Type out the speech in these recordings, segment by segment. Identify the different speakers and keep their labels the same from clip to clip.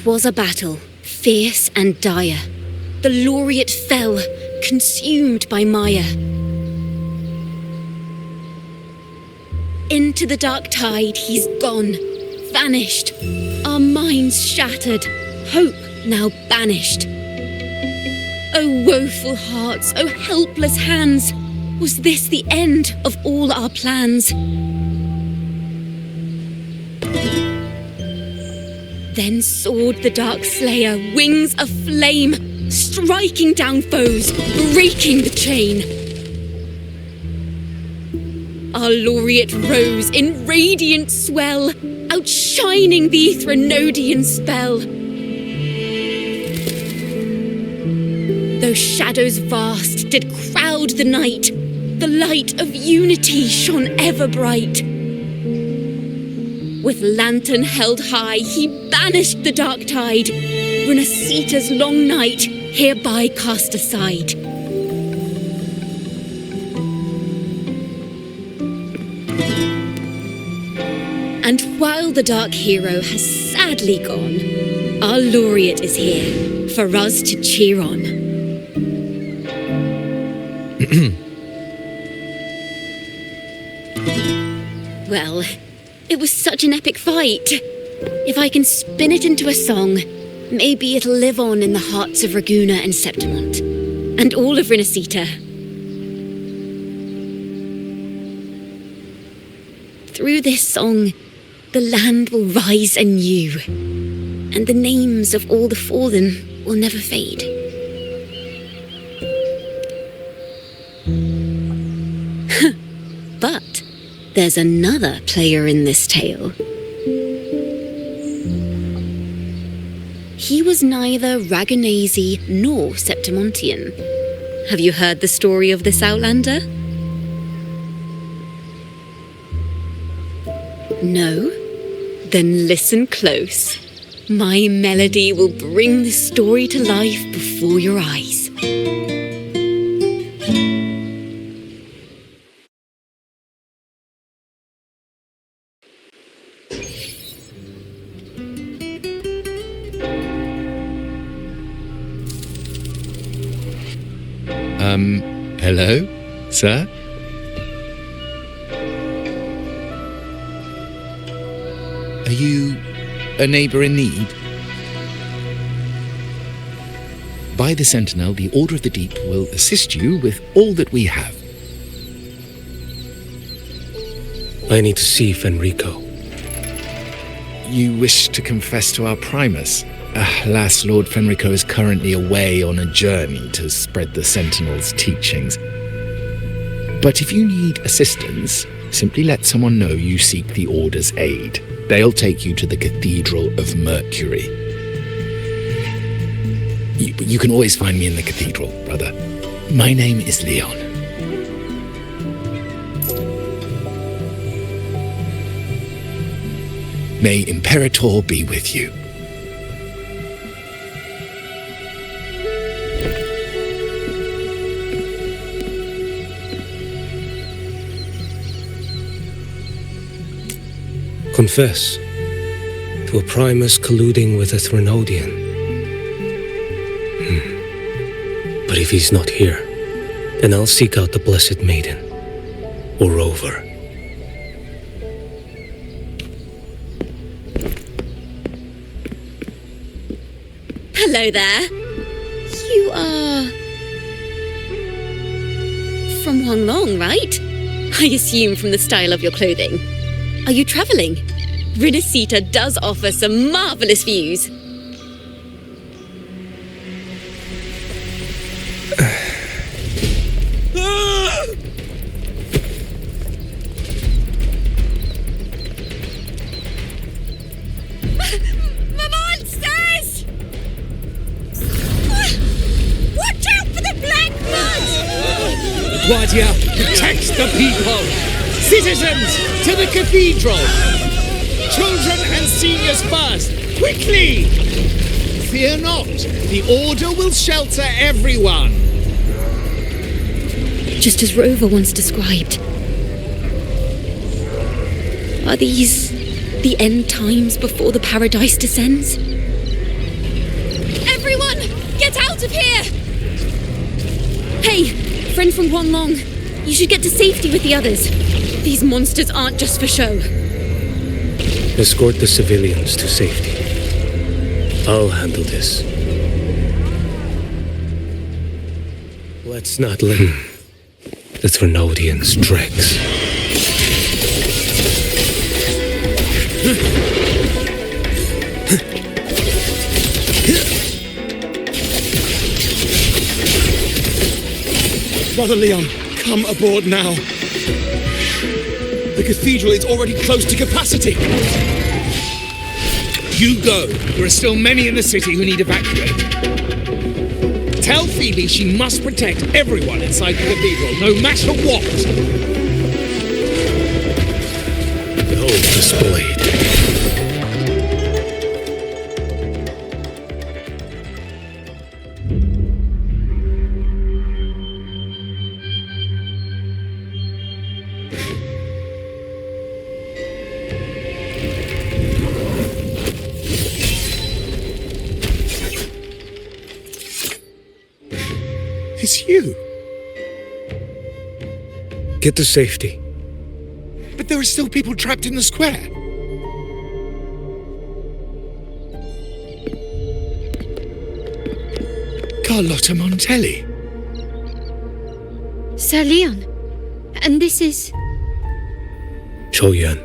Speaker 1: 'Twas a battle, fierce and dire. The laureate fell, consumed by mire. Into the dark tide he's gone, vanished. Our minds shattered, hope now banished. O woeful hearts, O helpless hands, was this the end of all our plans? Then soared the dark slayer, wings aflame, striking down foes, breaking the chain. Our laureate rose in radiant swell, outshining the Threnodian spell. Though shadows vast did crowd the night, the light of unity shone ever bright. With lantern held high, he banished the dark tide, Renasita's long night hereby cast aside. And while the dark hero has sadly gone, our laureate is here for us to cheer on. Well, it was such an epic fight. If I can spin it into a song, maybe it'll live on in the hearts of Raguna and Septimont, and all of Renasita. Through this song, the land will rise anew, and the names of all the fallen will never fade. But there's another player in this tale. He was neither Raganese nor Septimontian. Have you heard the story of this outlander? No? Then listen close. My melody will bring the story to life before your eyes.
Speaker 2: Hello, sir? Are you a neighbour in need? By the Sentinel, the Order of the Deep will assist you with all that we have.
Speaker 3: I need to see Fenrico.
Speaker 2: You wish to confess to our Primus? Alas, Lord Fenrico is currently away on a journey to spread the Sentinel's teachings. But if you need assistance, simply let someone know you seek the Order's aid. They'll take you to the Cathedral of Mercury. You can always find me in the cathedral, brother. My name is Leon. May Imperator be with you.
Speaker 3: Confess to a Primus colluding with a Threnodian. But if he's not here, then I'll seek out the Blessed Maiden, or Rover.
Speaker 1: Hello there. You are from Huanglong, right? I assume from the style of your clothing. Are you travelling? Renasita does offer some marvellous views. Monsters! Watch out for the black mud!
Speaker 4: Guardia, protect the people! Citizens, to the cathedral! Children and seniors first! Quickly! Fear not, the Order will shelter everyone!
Speaker 1: Just as Rover once described. Are these the end times before the paradise descends? Hey, friend from Huanglong. You should get to safety with the others. These monsters aren't just for show.
Speaker 3: Escort the civilians to safety. I'll handle this. Let's not let the Thrunodians' dregs.
Speaker 4: Brother Leon, come aboard now. The cathedral is already close to capacity. You go. There are still many in the city who need evacuating. Tell Phoebe she must protect everyone inside the cathedral, no matter what.
Speaker 3: Well displayed.
Speaker 4: It's you.
Speaker 3: Get to safety.
Speaker 2: But there are still people trapped in the square. Carlotta Montelli.
Speaker 1: Sir Leon. And this is...
Speaker 3: Qiuyuan.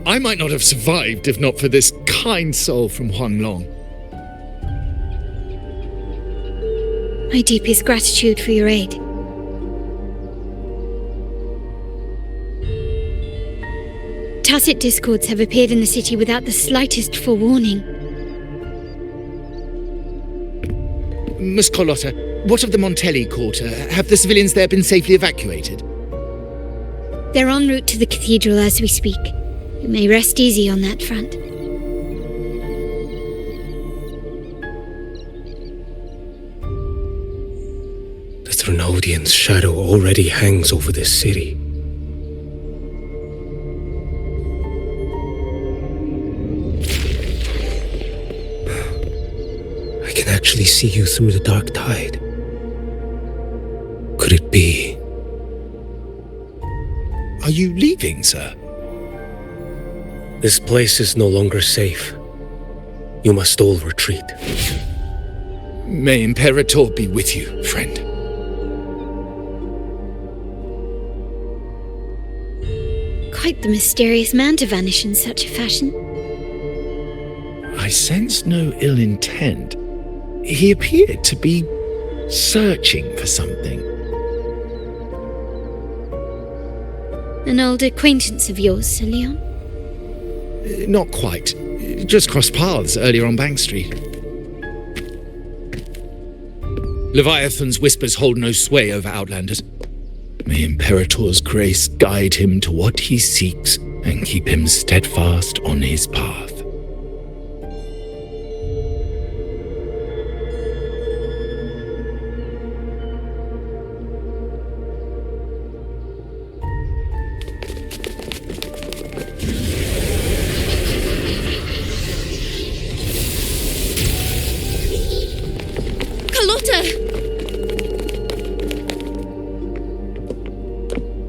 Speaker 2: I might not have survived if not for this kind soul from Huanglong.
Speaker 1: My deepest gratitude for your aid. Tacit discords have appeared in the city without the slightest forewarning.
Speaker 2: Miss Carlotta, what of the Montelli quarter? Have the civilians there been safely evacuated?
Speaker 1: They're en route to the cathedral as we speak. You may rest easy on that front.
Speaker 3: The Thrunodians' shadow already hangs over this city. I can actually see you through the dark tide. Could it be?
Speaker 2: Are you leaving, sir?
Speaker 3: This place is no longer safe. You must all retreat.
Speaker 2: May Imperator be with you, friend.
Speaker 1: Quite the mysterious man to vanish in such a fashion.
Speaker 2: I sense no ill intent. He appeared to be searching for something.
Speaker 1: An old acquaintance of yours, Sir Leon?
Speaker 2: Not quite. Just crossed paths earlier on Bank Street. Leviathan's whispers hold no sway over Outlanders. May Imperator's grace guide him to what he seeks and keep him steadfast on his path.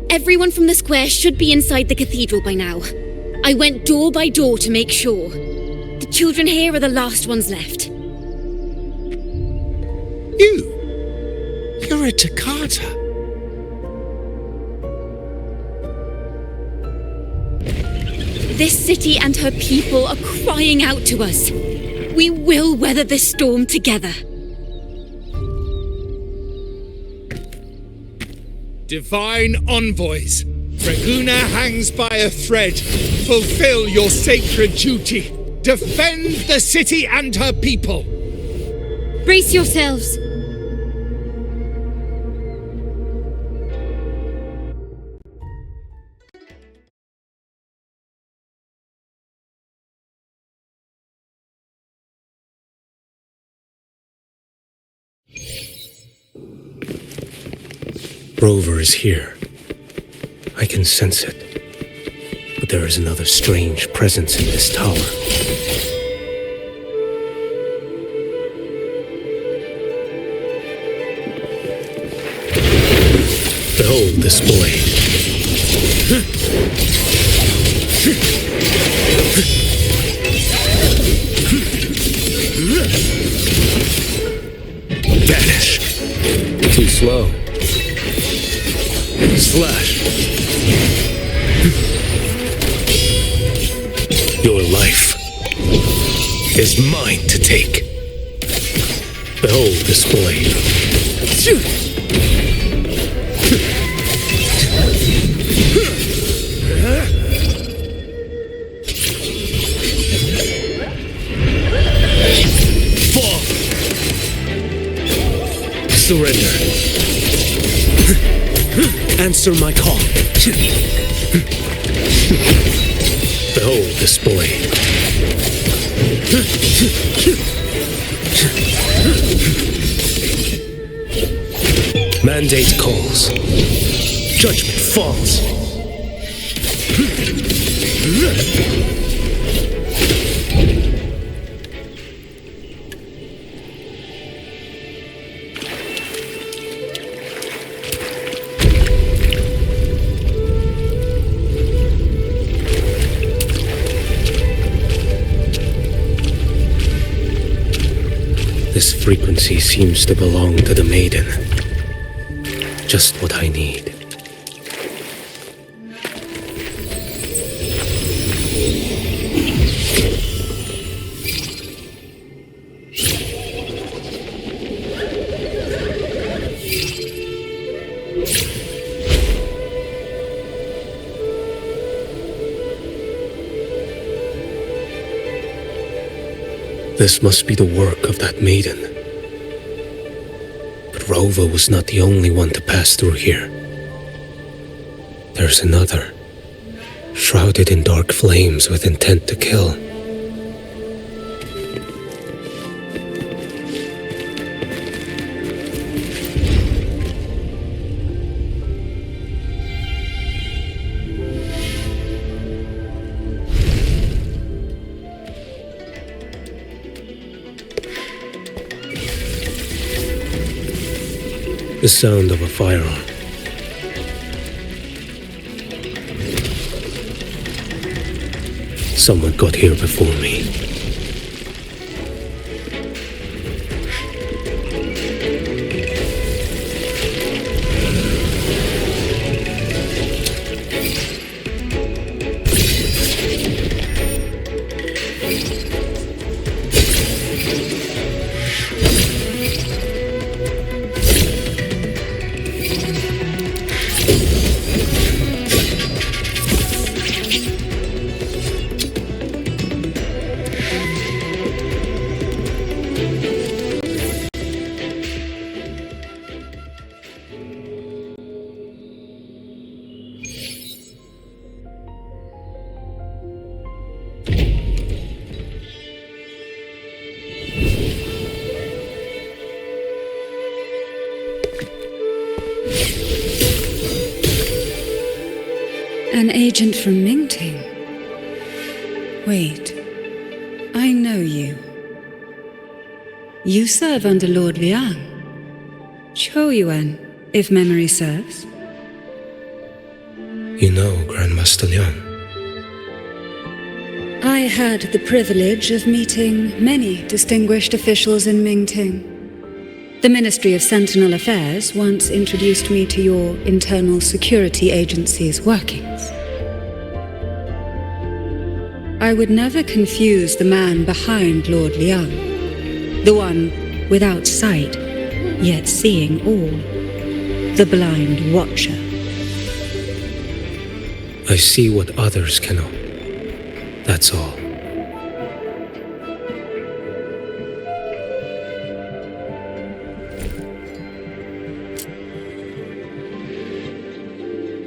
Speaker 1: Everyone from the square should be inside the cathedral by now. I went door by door to make sure. The children here are the last ones left.
Speaker 2: You're a Toccata.
Speaker 1: This city and her people are crying out to us. We will weather this storm together.
Speaker 4: Divine envoys, Reguna hangs by a thread. Fulfill your sacred duty. Defend the city and her people.
Speaker 1: Brace yourselves.
Speaker 3: Rover is here. I can sense it. But there is another strange presence in this tower. Behold this blade. Vanish. Too slow. Slash. Your life is mine to take. Behold this blade. Fall. Surrender. Answer my call. Behold this blade. Mandate calls. Judgment falls. This frequency seems to belong to the maiden. Just what I need. This must be the work of that maiden. But Rova was not the only one to pass through here. There's another, shrouded in dark flames with intent to kill. The sound of a firearm. Someone got here before me.
Speaker 5: An agent from Mingting? Wait, I know you. You serve under Lord Liang. Qiuyuan, if memory serves.
Speaker 3: You know Grandmaster Liang.
Speaker 5: I had the privilege of meeting many distinguished officials in Mingting. The Ministry of Sentinel Affairs once introduced me to your internal security agency's workings. I would never confuse the man behind Lord Liang, the one without sight, yet seeing all, the blind watcher.
Speaker 3: I see what others cannot. That's all.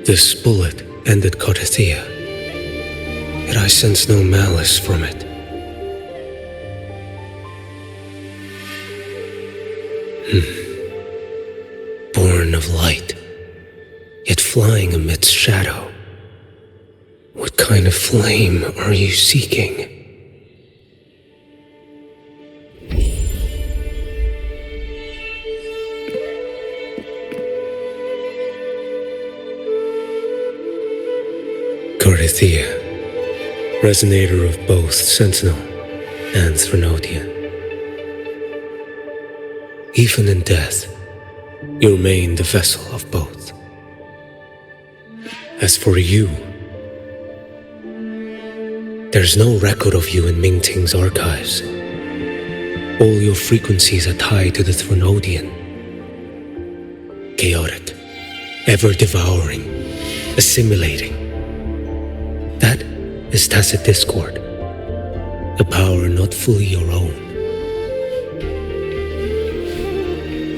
Speaker 3: This bullet ended Cartathea, yet I sense no malice from it. Born of light, yet flying amidst shadow. What kind of flame are you seeking? Carithia, resonator of both Sentinel and Threnodian. Even in death, you remain the vessel of both. As for you, there's no record of you in Mingting's archives. All your frequencies are tied to the Threnodian. Chaotic, ever-devouring, assimilating. That is tacit discord, a power not fully your own.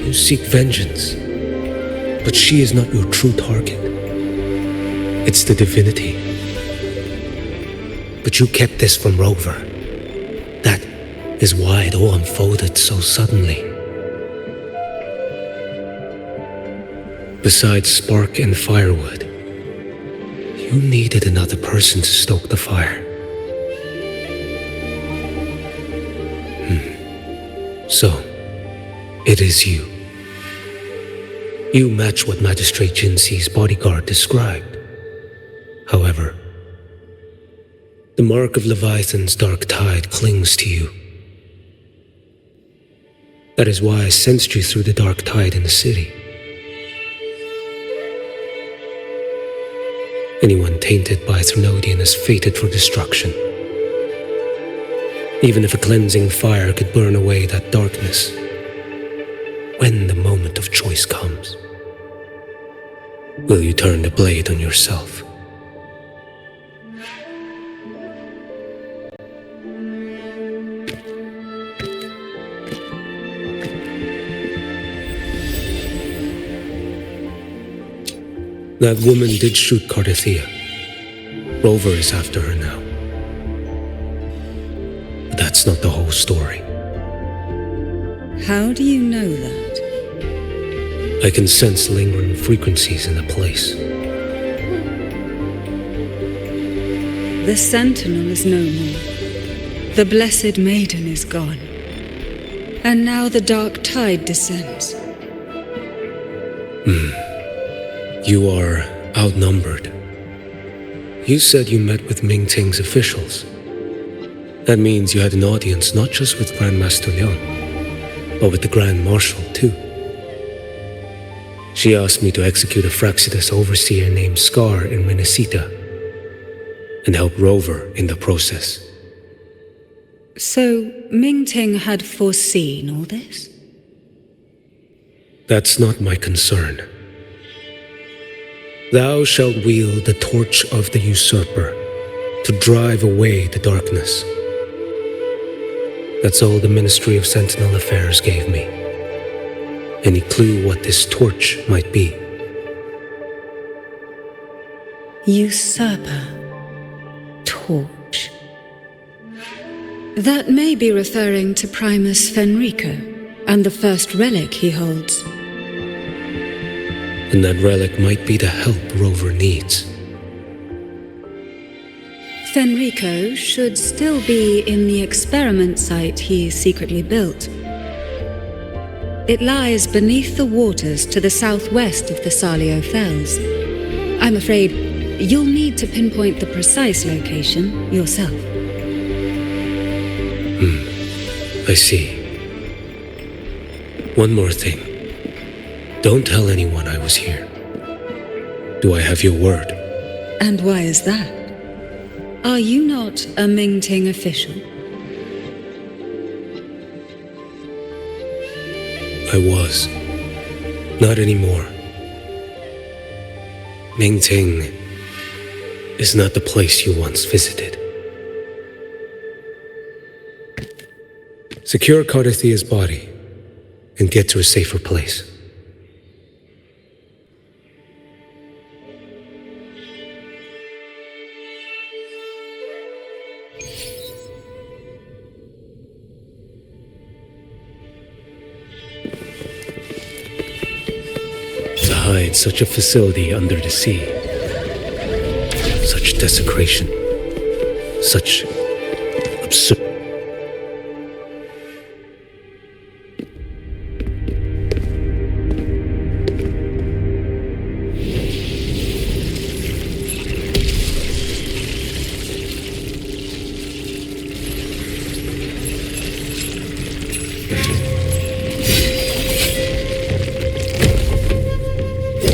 Speaker 3: You seek vengeance, but she is not your true target. It's the divinity. But you kept this from Rover. That is why it all unfolded so suddenly. Besides spark and firewood, you needed another person to stoke the fire. So, it is you. You match what Magistrate Jinxi's bodyguard described. However, the mark of Leviathan's dark tide clings to you. That is why I sensed you through the dark tide in the city. Anyone tainted by Threnodian is fated for destruction. Even if a cleansing fire could burn away that darkness, when the moment of choice comes, will you turn the blade on yourself? That woman did shoot Carithia. Rover is after her now. But that's not the whole story.
Speaker 5: How do you know that?
Speaker 3: I can sense lingering frequencies in the place.
Speaker 5: The Sentinel is no more. The Blessed Maiden is gone. And now the dark tide descends.
Speaker 3: You are outnumbered. You said you met with Mingting's officials. That means you had an audience not just with Grandmaster Liang, but with the Grand Marshal too. She asked me to execute a Fraxidus overseer named Scar in Minnesota and help Rover in the process.
Speaker 5: So, Mingting had foreseen all this?
Speaker 3: That's not my concern. Thou shalt wield the torch of the usurper to drive away the darkness. That's all the Ministry of Sentinel Affairs gave me. Any clue what this torch might be?
Speaker 5: Usurper. Torch. That may be referring to Primus Fenrico and the first relic he holds.
Speaker 3: And that relic might be the help Rover needs.
Speaker 5: Fenrico should still be in the experiment site he secretly built. It lies beneath the waters to the southwest of the Salio Fells. I'm afraid you'll need to pinpoint the precise location yourself.
Speaker 3: I see. One more thing. Don't tell anyone I was here. Do I have your word?
Speaker 5: And why is that? Are you not a Mingting official?
Speaker 3: I was. Not anymore. Mingting is not the place you once visited. Secure Carithia's body and get to a safer place. To hide such a facility under the sea, such desecration, such absurd.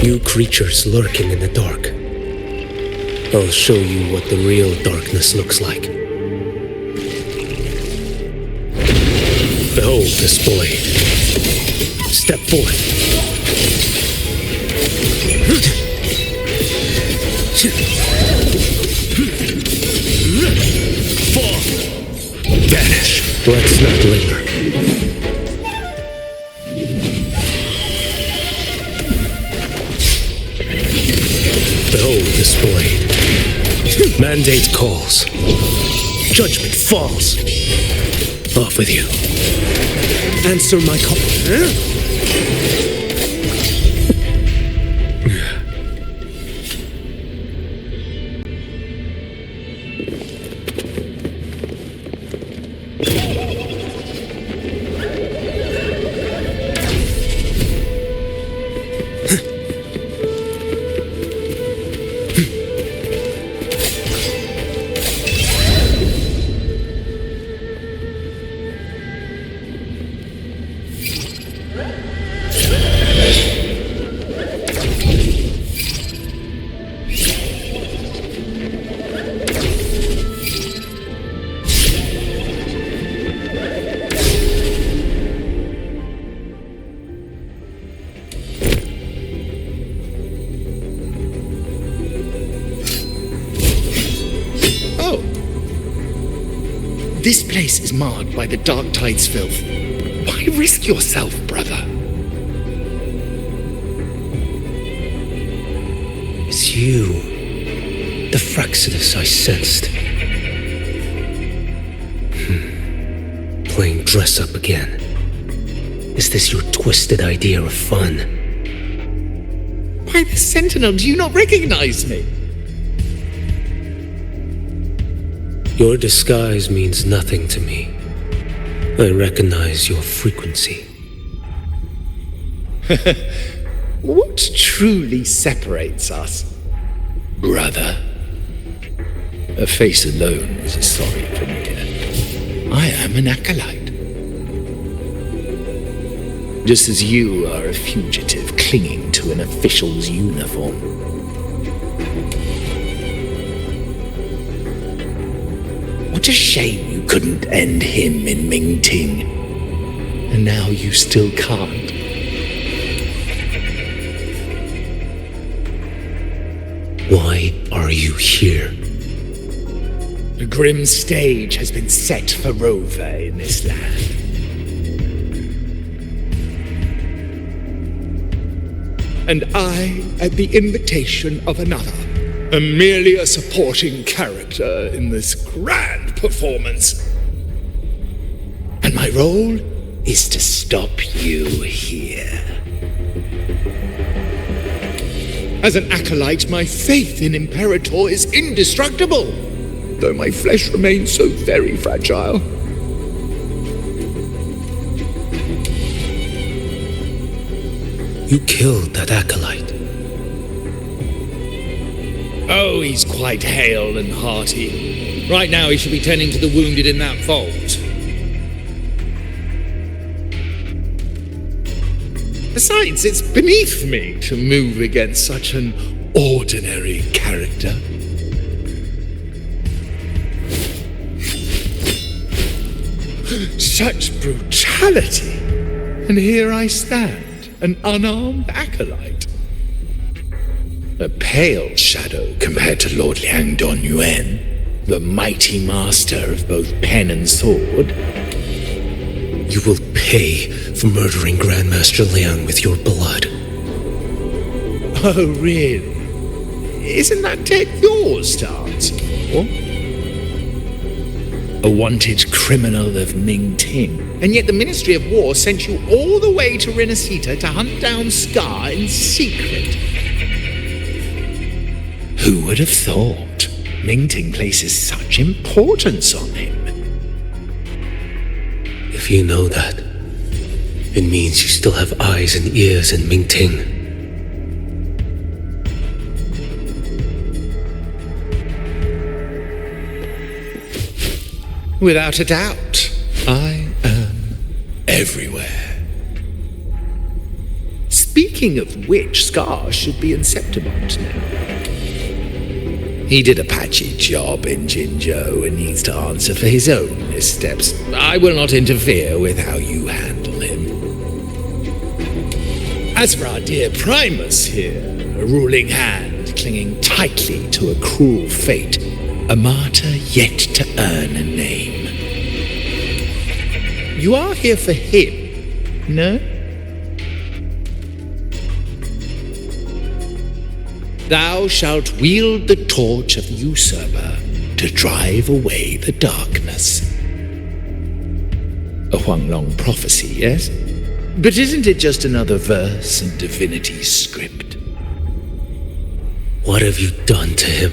Speaker 3: You creatures lurking in the dark. I'll show you what the real darkness looks like. Behold this blade. Step forth. Vanish. Let's not linger. Behold this blade. Mandate calls. Judgment falls. Off with you. Answer my call.
Speaker 2: This place is marred by the dark tide's filth. Why risk yourself, brother?
Speaker 3: It's you. The Fraxidus I sensed. Playing dress up again. Is this your twisted idea of fun?
Speaker 2: Why, the Sentinel, do you not recognize me?
Speaker 3: Your disguise means nothing to me. I recognize your frequency.
Speaker 2: What truly separates us, brother? A face alone is a sorry premiere. I am an acolyte. Just as you are a fugitive clinging to an official's uniform. What a shame you couldn't end him in Mingting. And now you still can't.
Speaker 3: Why are you here?
Speaker 2: A grim stage has been set for Rover in this land. And I, at the invitation of another, am merely a supporting character in this grand performance. And my role is to stop you here. As an acolyte, my faith in Imperator is indestructible, though my flesh remains so very fragile.
Speaker 3: You killed that acolyte.
Speaker 4: Oh, he's quite hale and hearty. Right now he should be tending to the wounded in that vault.
Speaker 2: Besides, it's beneath me to move against such an ordinary character. Such brutality! And here I stand, an unarmed acolyte. A pale shadow compared to Lord Liang Donyuan, the mighty master of both pen and sword.
Speaker 3: You will pay for murdering Grandmaster Liang with your blood.
Speaker 2: Oh, really? Isn't that tech your stance? What? A wanted criminal of Mingting. And yet the Ministry of War sent you all the way to Renacita to hunt down Scar in secret. Who would have thought Mingting places such importance on him?
Speaker 3: If you know that, it means you still have eyes and ears in Mingting.
Speaker 2: Without a doubt, I am everywhere. Speaking of which, Scar should be in Septimont now. He did a patchy job in Jinzhou and needs to answer for his own missteps. I will not interfere with how you handle him. As for our dear Primus here, a ruling hand clinging tightly to a cruel fate, a martyr yet to earn a name. You are here for him, no? Thou shalt wield the torch of the usurper to drive away the darkness. A Huanglong prophecy, yes? But isn't it just another verse in divinity's script?
Speaker 3: What have you done to him?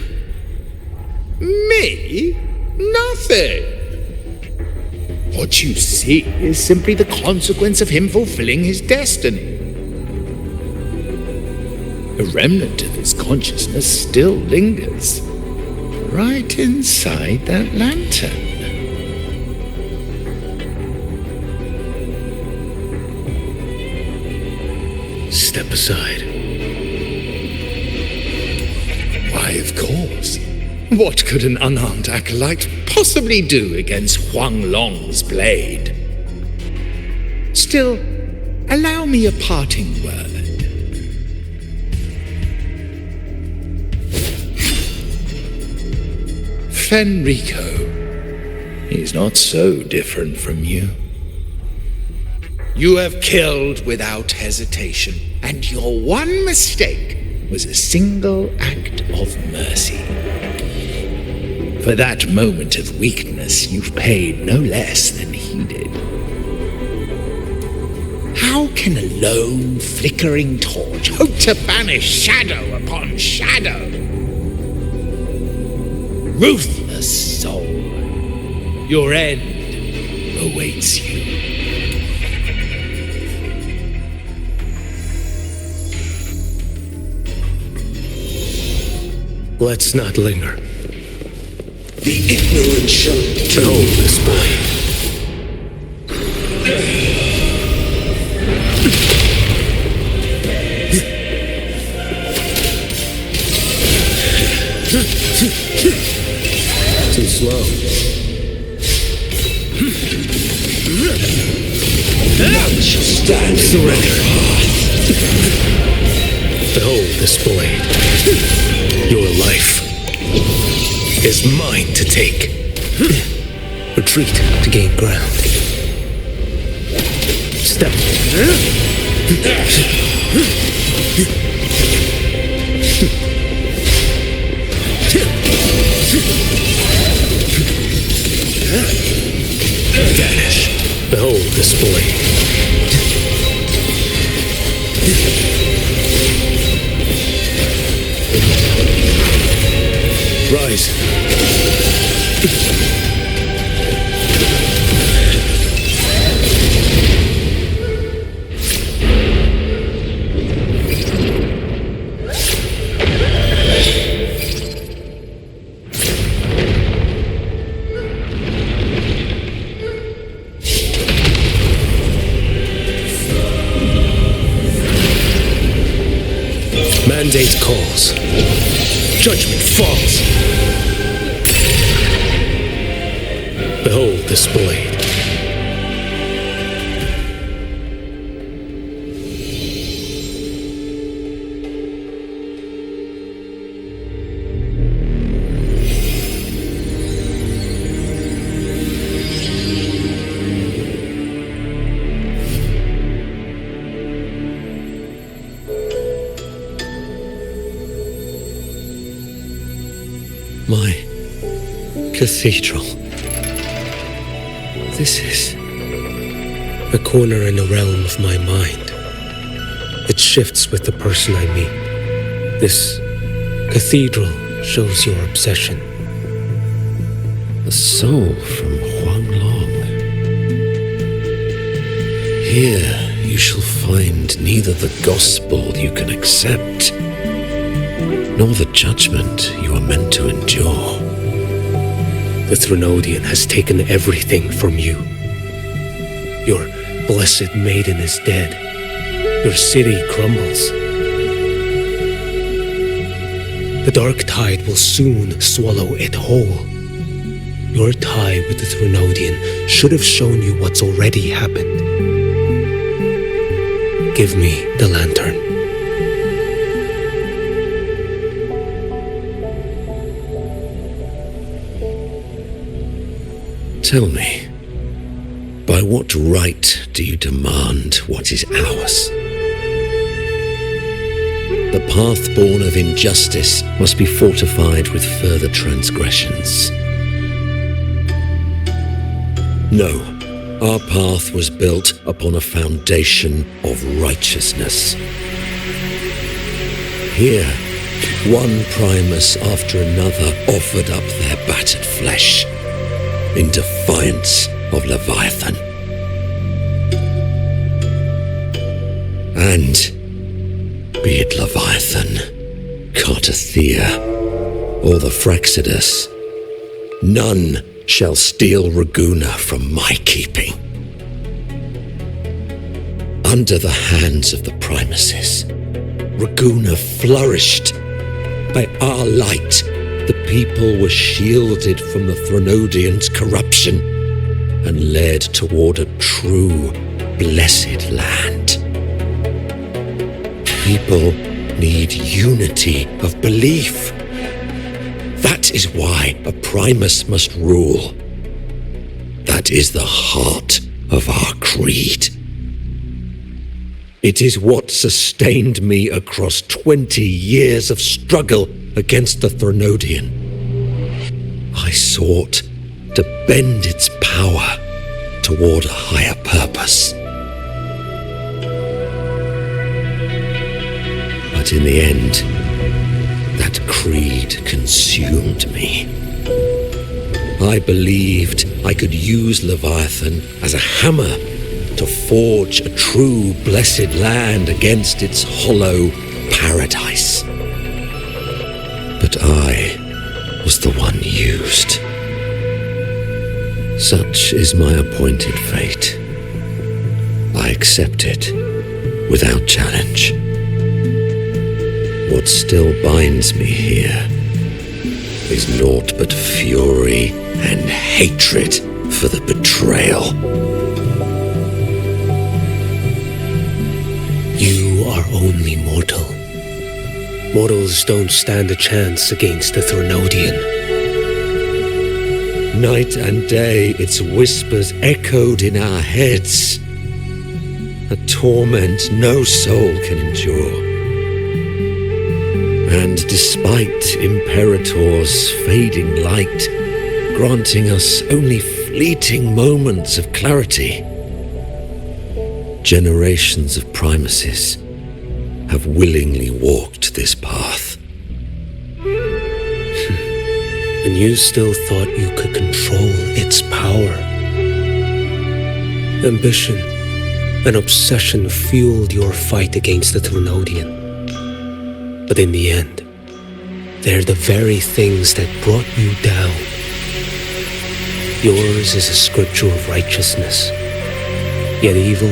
Speaker 2: Me? Nothing. What you see is simply the consequence of him fulfilling his destiny. A remnant of his consciousness still lingers, right inside that lantern.
Speaker 3: Step aside.
Speaker 2: Why, of course. What could an unarmed acolyte possibly do against Huanglong's blade? Still, allow me a parting word. Fenrico, he's not so different from you. You have killed without hesitation, and your one mistake was a single act of mercy. For that moment of weakness, you've paid no less than he did. How can a lone, flickering torch hope to banish shadow upon shadow? Ruthless soul, your end awaits you.
Speaker 3: Let's not linger.
Speaker 2: The ignorant shall
Speaker 3: Behold this boy. Too slow.
Speaker 2: stand surrender.
Speaker 3: Behold this blade. Your life is mine to take. Retreat to gain ground. Step. Vanish. Behold this blade. Rise. Mandate calls. Judgment falls. Behold this blade. My cathedral. This is a corner in the realm of my mind. It shifts with the person I meet. This cathedral shows your obsession.
Speaker 2: A soul from Huanglong. Here you shall find neither the gospel you can accept, nor the judgment you are meant to endure.
Speaker 3: The Threnodian has taken everything from you. Your blessed maiden is dead. Your city crumbles. The dark tide will soon swallow it whole. Your tie with the Threnodian should have shown you what's already happened. Give me the lantern.
Speaker 6: Tell me, by what right do you demand what is ours? The path born of injustice must be fortified with further transgressions. No, our path was built upon a foundation of righteousness. Here, one primus after another offered up their battered flesh in defiance of Leviathan. And be it Leviathan, Cartathea, or the Fraxidus, none shall steal Raguna from my keeping. Under the hands of the Primuses, Raguna flourished. By our light, the people were shielded from the Threnodians' corruption and led toward a true, blessed land. People need unity of belief. That is why a Primus must rule. That is the heart of our creed. It is what sustained me across 20 years of struggle against the Threnodian. I sought to bend its power toward a higher purpose. But in the end, that creed consumed me. I believed I could use Leviathan as a hammer to forge a true blessed land against its hollow paradise. But I was the one used. Such is my appointed fate. I accept it without challenge. What still binds me here is naught but fury and hatred for the betrayal.
Speaker 3: You are only mortal. Mortals don't stand a chance against the Threnodian.
Speaker 6: Night and day its whispers echoed in our heads. A torment no soul can endure. And despite Imperator's fading light, granting us only fleeting moments of clarity, generations of Primuses have willingly walked this path.
Speaker 3: And you still thought you could control its power. Ambition and obsession fueled your fight against the Threnodian. But in the end, they're the very things that brought you down. Yours is a scripture of righteousness, yet evil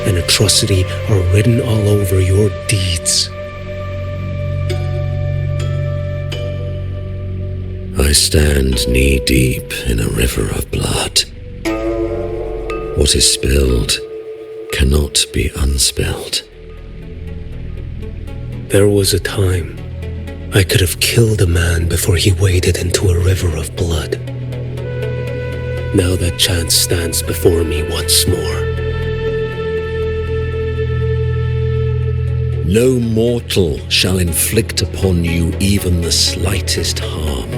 Speaker 3: and atrocity are written all over your deeds.
Speaker 6: I stand knee-deep in a river of blood. What is spilled cannot be unspilled.
Speaker 3: There was a time I could have killed a man before he waded into a river of blood. Now that chance stands before me once more.
Speaker 6: No mortal shall inflict upon you even the slightest harm.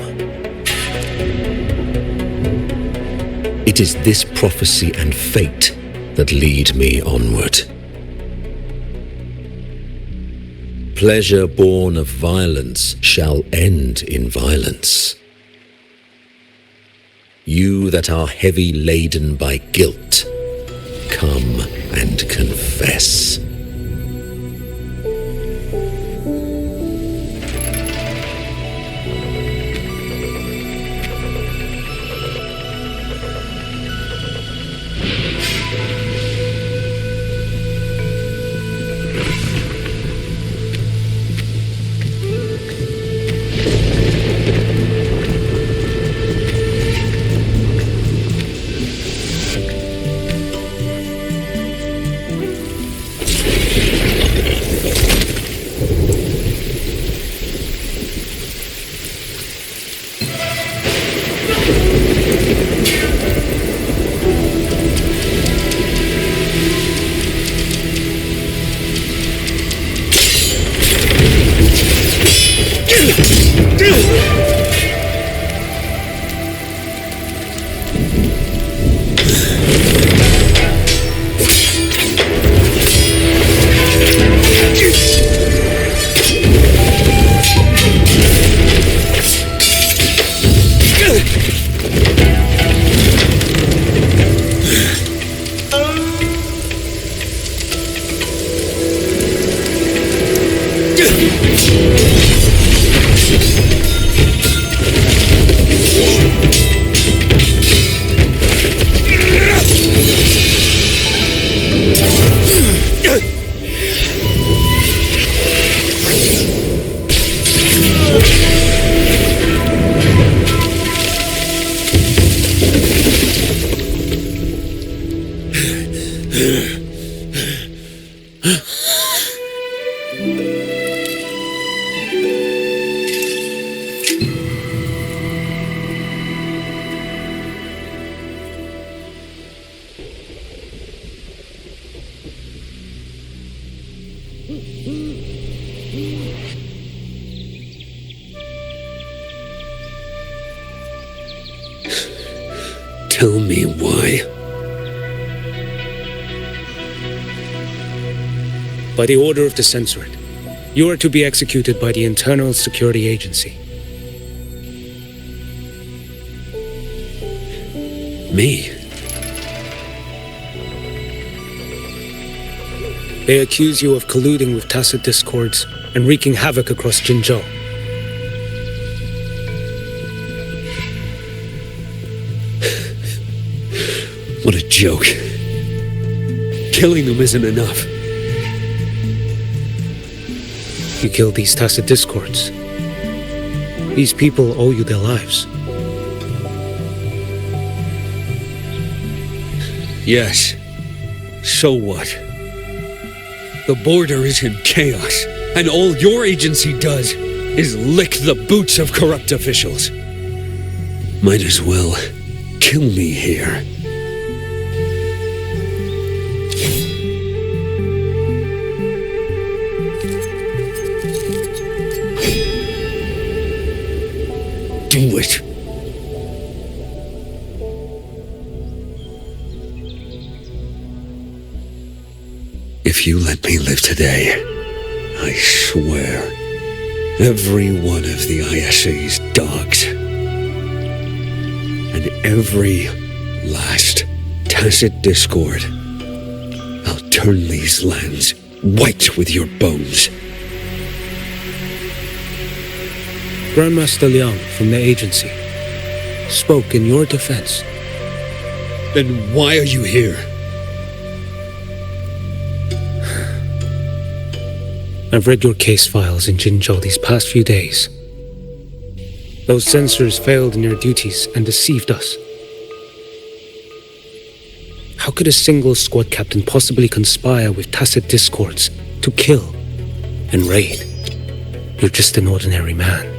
Speaker 6: It is this prophecy and fate that lead me onward. Pleasure born of violence shall end in violence. You that are heavy laden by guilt, come and confess. Tell me why.
Speaker 3: By the order of the Censorate, you are to be executed by the Internal Security Agency.
Speaker 6: Me?
Speaker 3: They accuse you of colluding with tacit discords and wreaking havoc across Jinzhou.
Speaker 6: What a joke. Killing them isn't enough.
Speaker 3: You killed these tacit discords. These people owe you their lives.
Speaker 6: Yes. So what? The border is in chaos, and all your agency does is lick the boots of corrupt officials. Might as well kill me here. Do it. If you let me live today, I swear, every one of the ISA's dogs, and every last tacit discord, I'll turn these lands white with your bones.
Speaker 3: Grandmaster Liang from the agency spoke in your defense.
Speaker 6: Then why are you here?
Speaker 3: I've read your case files in Jinzhou these past few days. Those censors failed in their duties and deceived us. How could a single squad captain possibly conspire with tacit discords to kill and raid? You're just an ordinary man.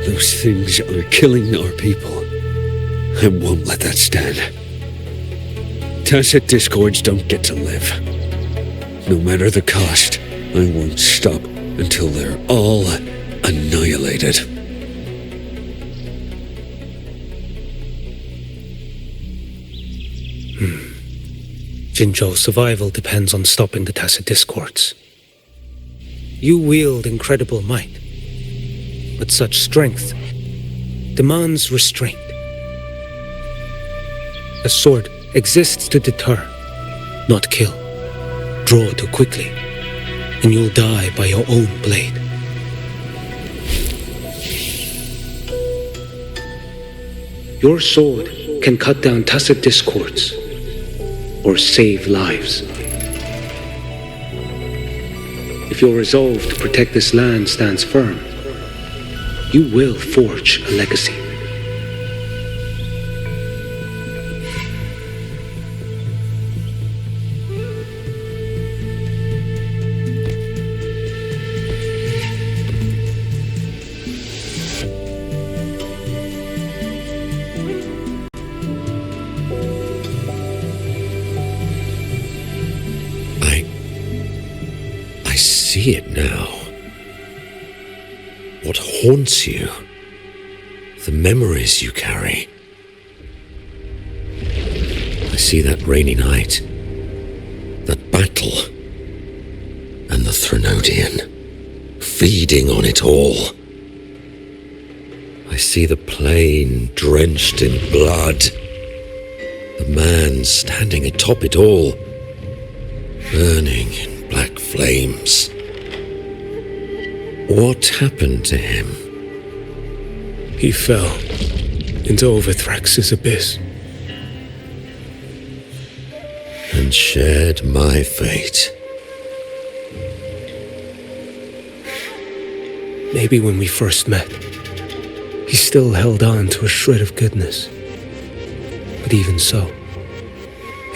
Speaker 6: Those things are killing our people. I won't let that stand. Tacit discords don't get to live. No matter the cost, I won't stop until they're all annihilated.
Speaker 3: Jinzhou's survival depends on stopping the tacit discords. You wield incredible might, but such strength demands restraint. A sword exists to deter, not kill. Draw too quickly, and you'll die by your own blade. Your sword can cut down tacit discords or save lives. If your resolve to protect this land stands firm, you will forge a legacy.
Speaker 6: I see it now. What haunts you? The memories you carry. I see that rainy night, that battle, and the Threnodian, feeding on it all. I see the plain drenched in blood, the man standing atop it all, burning in black flames. What happened to him?
Speaker 3: He fell into Overthrax's abyss.
Speaker 6: And shared my fate.
Speaker 3: Maybe when we first met, he still held on to a shred of goodness. But even so,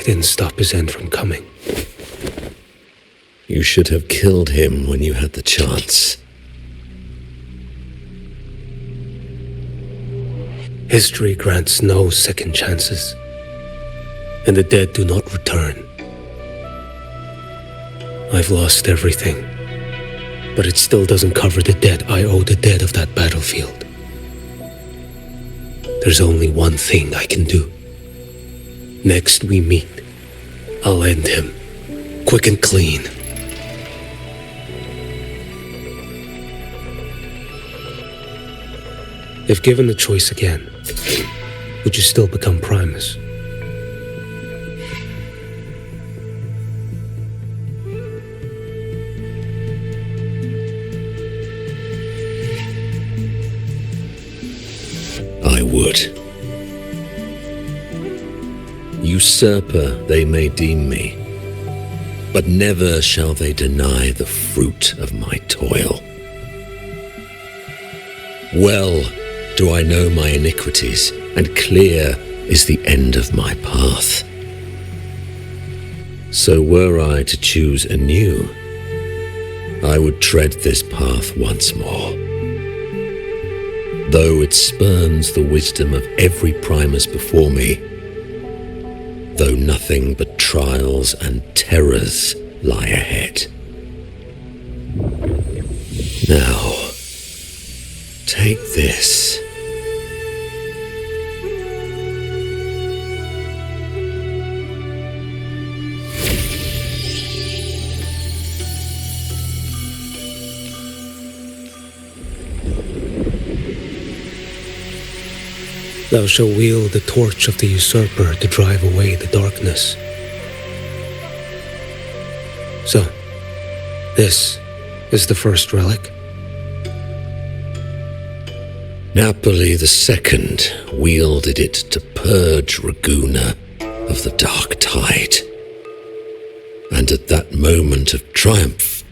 Speaker 3: didn't stop his end from coming.
Speaker 6: You should have killed him when you had the chance.
Speaker 3: History grants no second chances, and the dead do not return. I've lost everything, but it still doesn't cover the debt I owe the dead of that battlefield. There's only one thing I can do. Next we meet, I'll end him, quick and clean. If given the choice again, would you still become Primus?
Speaker 6: I would. Usurper they may deem me, but never shall they deny the fruit of my toil. Well do I know my iniquities, and clear is the end of my path. So were I to choose anew, I would tread this path once more. Though it spurns the wisdom of every Primus before me, though nothing but trials and terrors lie ahead. Now, take this.
Speaker 3: Thou shalt wield the torch of the usurper to drive away the darkness. So, this is the first relic?
Speaker 6: Napoli II wielded it to purge Raguna of the dark tide. And at that moment of triumph,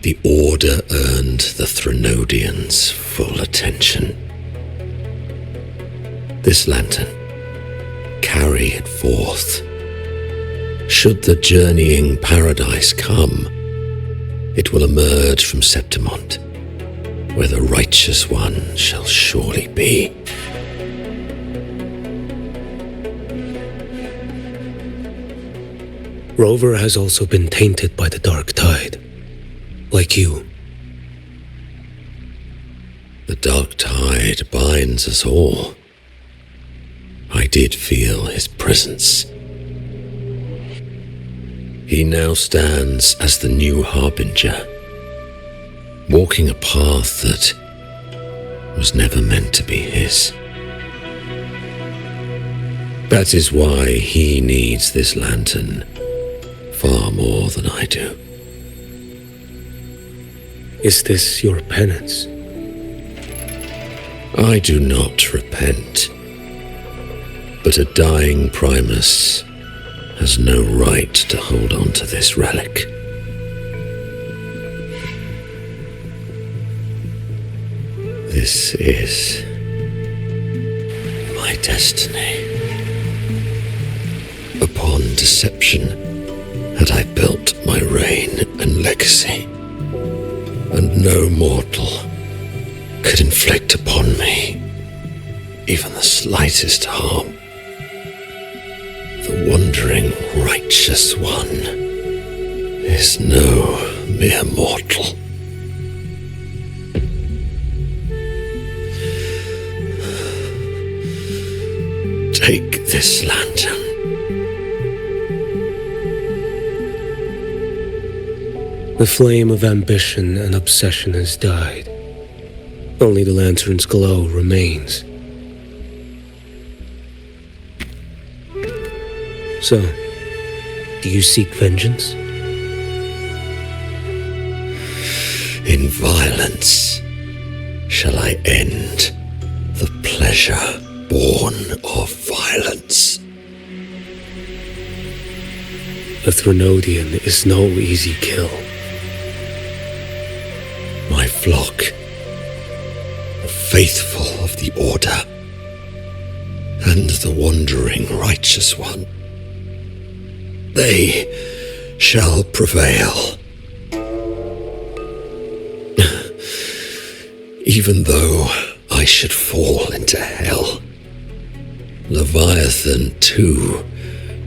Speaker 6: the Order earned the Threnodians full attention. This lantern, carry it forth. Should the journeying paradise come, it will emerge from Septimont, where the righteous one shall surely be.
Speaker 3: Rover has also been tainted by the dark tide, like you.
Speaker 6: The dark tide binds us all. I did feel his presence. He now stands as the new harbinger, walking a path that was never meant to be his. That is why he needs this lantern far more than I do.
Speaker 3: Is this your penance?
Speaker 6: I do not repent, but a dying Primus has no right to hold on to this relic. This is my destiny. Upon deception had I built my reign and legacy, and no mortal could inflict upon me even the slightest harm. The wandering righteous one is no mere mortal. Take this lantern.
Speaker 3: The flame of ambition and obsession has died. Only the lantern's glow remains. So, do you seek vengeance?
Speaker 6: In violence shall I end the pleasure born of violence.
Speaker 3: A Threnodian is no easy kill.
Speaker 6: My flock, the faithful of the Order, and the wandering righteous one they shall prevail. Even though I should fall into hell, Leviathan too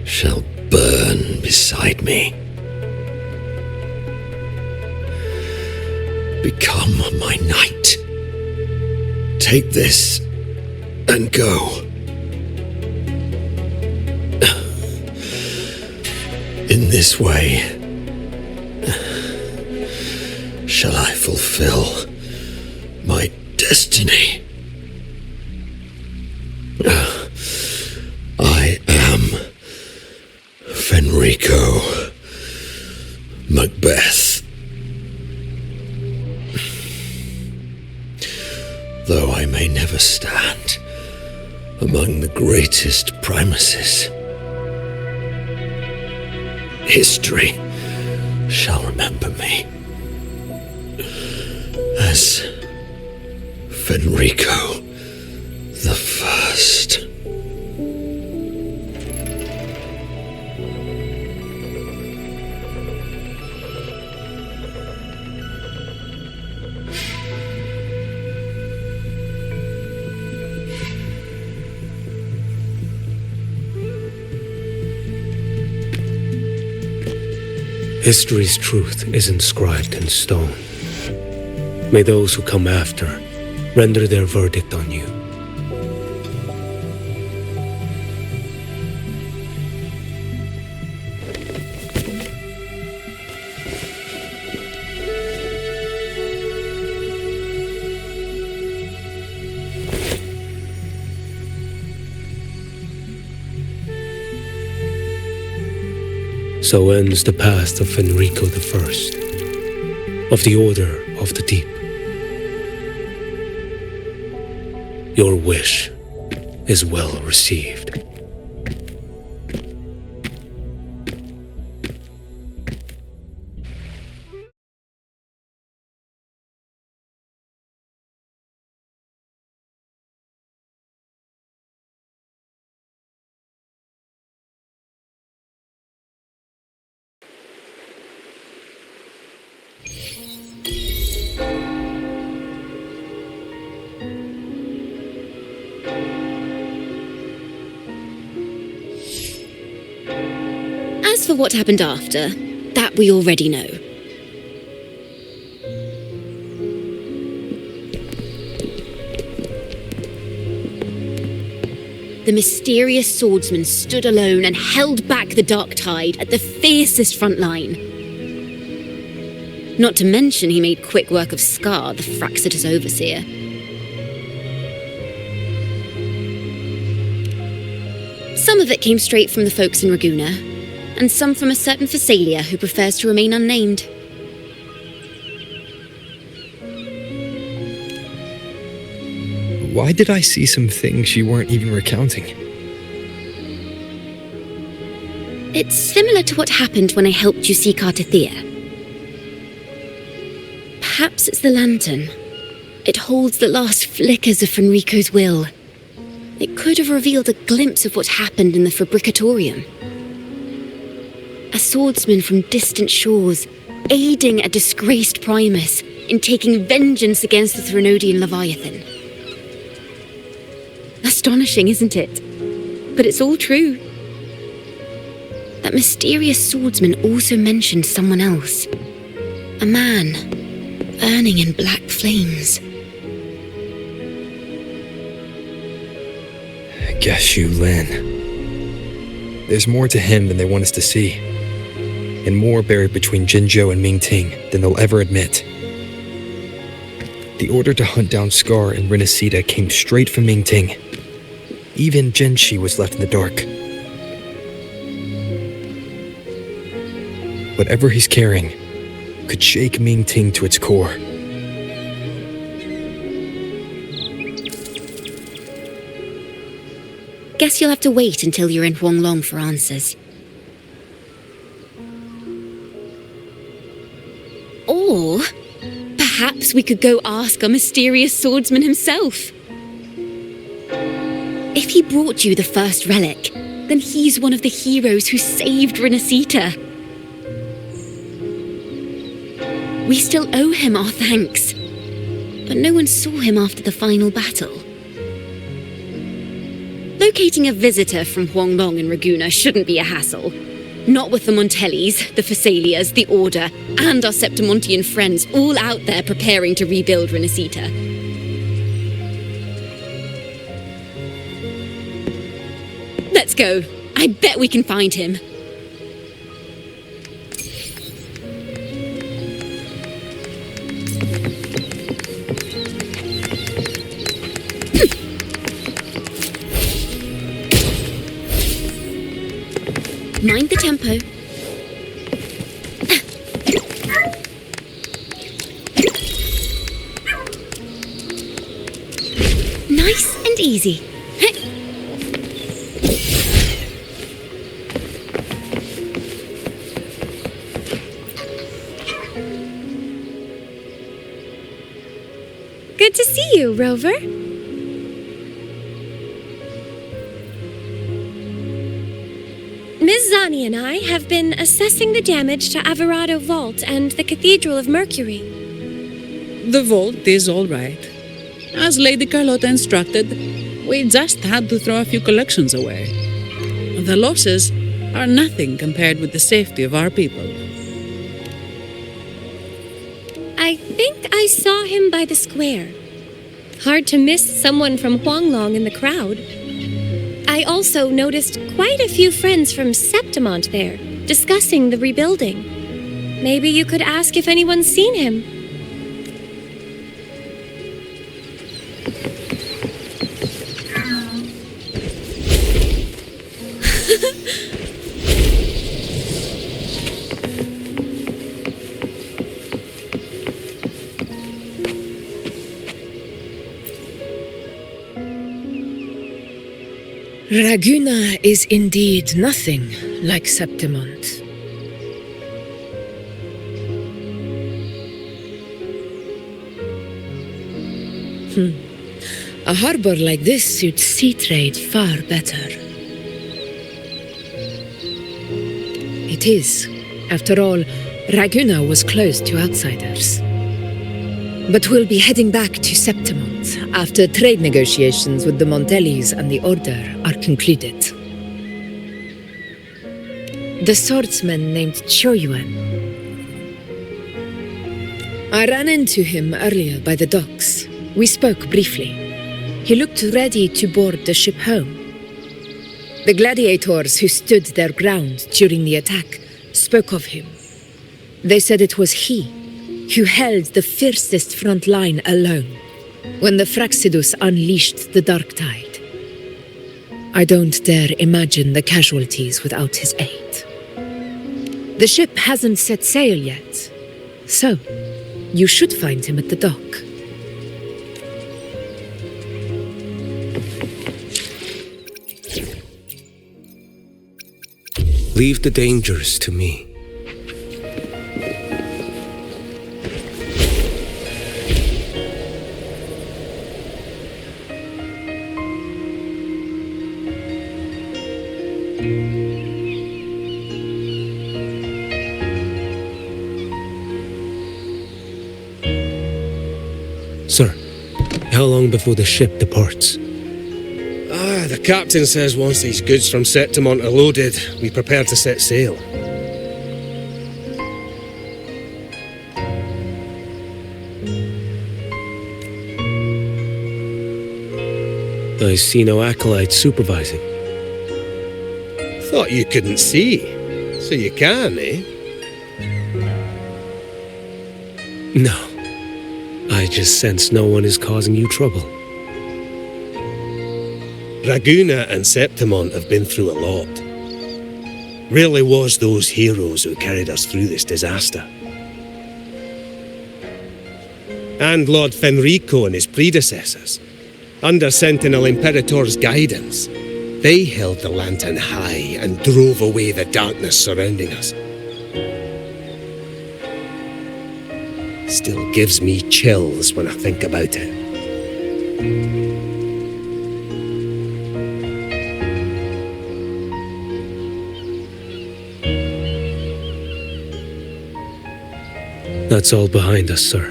Speaker 6: shall burn beside me. Become my knight. Take this and go. In this way shall I fulfill my destiny. I am Fenrico Macbeth. Though I may never stand among the greatest primuses, history shall remember me as Fenrico the First.
Speaker 3: History's truth is inscribed in stone. May those who come after render their verdict on you. So ends the past of Fenrico I, of the Order of the Deep. Your wish is well received.
Speaker 1: As for what happened after, that we already know. The mysterious swordsman stood alone and held back the dark tide at the fiercest front line. Not to mention he made quick work of Scar, the Fraxita's overseer. Some of it came straight from the folks in Raguna, and some from a certain Phasalia who prefers to remain unnamed.
Speaker 2: Why did I see some things you weren't even recounting?
Speaker 1: It's similar to what happened when I helped you seek Artethea. Perhaps it's the lantern. It holds the last flickers of Fenrico's will. It could have revealed a glimpse of what happened in the Fabricatorium. A swordsman from distant shores, aiding a disgraced Primus in taking vengeance against the Threnodian Leviathan. Astonishing, isn't it? But it's all true. That mysterious swordsman also mentioned someone else. A man, burning in black flames.
Speaker 2: Guess you, Lin. There's more to him than they want us to see. And more buried between Jinzhou and Mingting than they'll ever admit. The order to hunt down Scar and Renacida came straight from Mingting. Even Jinshi was left in the dark. Whatever he's carrying could shake Mingting to its core.
Speaker 1: Guess you'll have to wait until you're in Huanglong for answers. Or perhaps we could go ask our mysterious swordsman himself. If he brought you the first relic, then he's one of the heroes who saved Renacita. We still owe him our thanks, but no one saw him after the final battle. Locating a visitor from Huanglong and Raguna shouldn't be a hassle. Not with the Montellis, the Phassalias, the Order, and our Septimontian friends all out there preparing to rebuild Renacita. Let's go. I bet we can find him. Mind the tempo. Nice and easy.
Speaker 7: Good to see you, Rover. Ms. Zani and I have been assessing the damage to Averado Vault and the Cathedral of Mercury.
Speaker 8: The vault is all right. As Lady Carlotta instructed, we just had to throw a few collections away. The losses are nothing compared with the safety of our people.
Speaker 7: I think I saw him by the square. Hard to miss someone from Huanglong in the crowd. I also noticed quite a few friends from Septimont there, discussing the rebuilding. Maybe you could ask if anyone's seen him.
Speaker 9: Raguna is indeed nothing like Septimont. A harbor like this suits sea trade far better. It is. After all, Raguna was closed to outsiders. But we'll be heading back to Septimont after trade negotiations with the Montellis and the Order are concluded. The swordsman named Qiuyuan. I ran into him earlier by the docks. We spoke briefly. He looked ready to board the ship home. The gladiators who stood their ground during the attack spoke of him. They said it was he who held the fiercest front line alone when the Fraxidus unleashed the Dark Tide. I don't dare imagine the casualties without his aid. The ship hasn't set sail yet, so you should find him at the dock.
Speaker 3: Leave the dangers to me. Sir, how long before the ship departs?
Speaker 4: The captain says once these goods from Septimont are loaded, we prepare to set sail.
Speaker 3: I see no acolytes supervising.
Speaker 4: Thought you couldn't see, so you can, eh?
Speaker 3: No. I just sense no one is causing you trouble.
Speaker 4: Raguna and Septimont have been through a lot. Really was those heroes who carried us through this disaster. And Lord Fenrico and his predecessors, under Sentinel Imperator's guidance, they held the lantern high and drove away the darkness surrounding us. Still gives me chills when I think about it.
Speaker 3: That's all behind us, sir.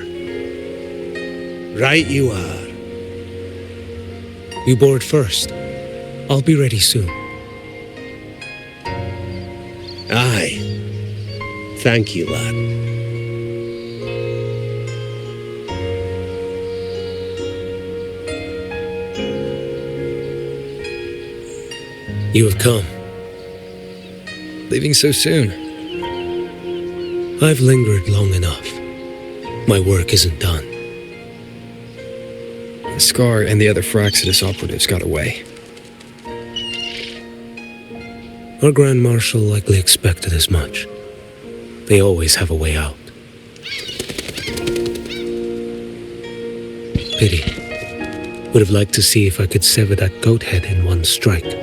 Speaker 6: Right you are.
Speaker 3: You board first. I'll be ready soon.
Speaker 6: Aye. Thank you, lad.
Speaker 3: You have come.
Speaker 2: Leaving so soon?
Speaker 3: I've lingered long enough. My work isn't done.
Speaker 2: The Scar and the other Fraxidus operatives got away.
Speaker 3: Our Grand Marshal likely expected as much. They always have a way out. Pity. Would have liked to see if I could sever that goat head in one strike.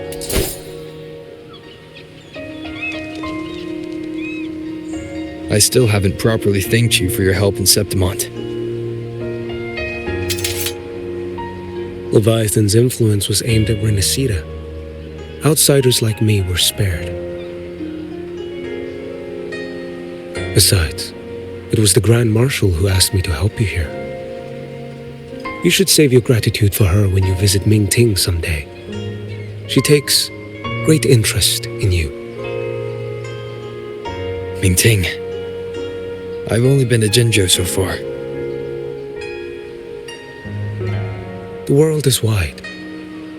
Speaker 2: I still haven't properly thanked you for your help in Septimont.
Speaker 3: Leviathan's influence was aimed at Renacida. Outsiders like me were spared. Besides, it was the Grand Marshal who asked me to help you here. You should save your gratitude for her when you visit Mingting someday. She takes great interest in you.
Speaker 2: Mingting. I've only been to Jinzhou so far.
Speaker 3: The world is wide.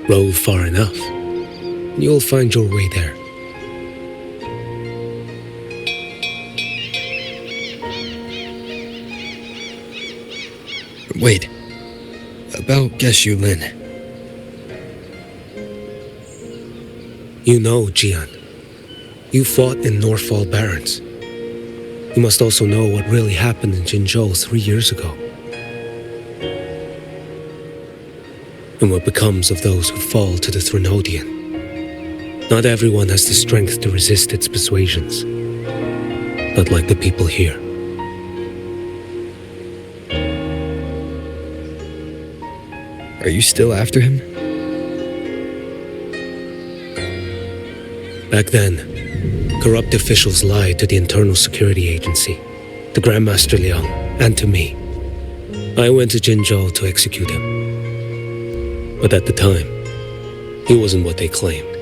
Speaker 3: Rove far enough, and you'll find your way there.
Speaker 2: Wait. About Qiuyuan.
Speaker 3: You know, Qiuyuan. You fought in Northfall Barrens. You must also know what really happened in Jinzhou 3 years ago. And what becomes of those who fall to the Threnodian. Not everyone has the strength to resist its persuasions. Not like the people here.
Speaker 2: Are you still after him?
Speaker 3: Back then, corrupt officials lied to the Internal Security Agency, to Grandmaster Liang, and to me. I went to Jinzhou to execute him. But at the time, he wasn't what they claimed.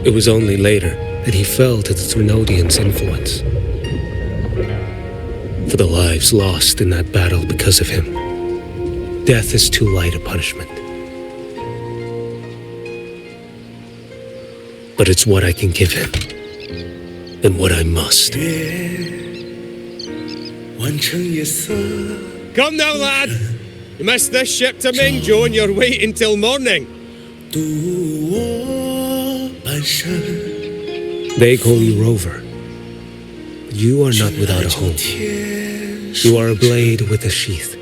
Speaker 3: It was only later that he fell to the Threnodians' influence. For the lives lost in that battle because of him, death is too light a punishment. But it's what I can give him, and what I must.
Speaker 4: Come now, lad! You missed this ship to Mingzhou and you're waiting till morning.
Speaker 3: They call you Rover. You are not without a home. You are a blade with a sheath.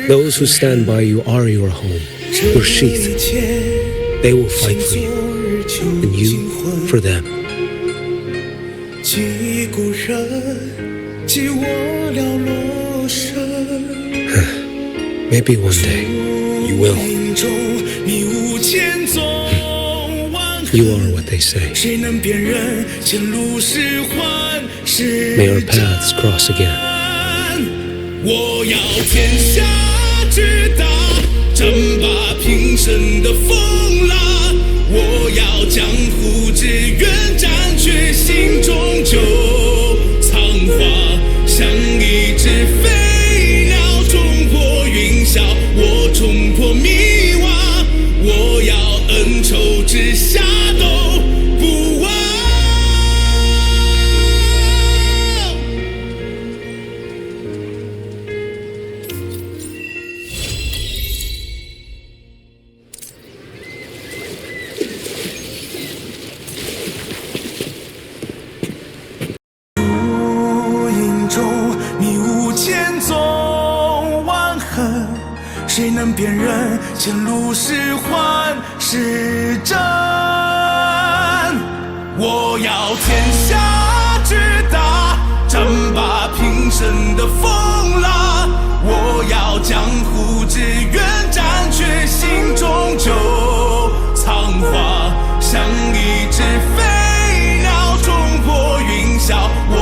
Speaker 3: Those who stand by you are your home, your sheath. They will fight for you, and you for them. Maybe one day you will. You are what they say. May our paths cross again.
Speaker 10: 我要天下之大，争霸平生的风浪。我要江湖之远，斩却心中旧苍华，像一只飞鸟冲破云霄，我冲破迷惘。我要恩仇之下都不忘。谁能辨认前路是幻是真？我要天下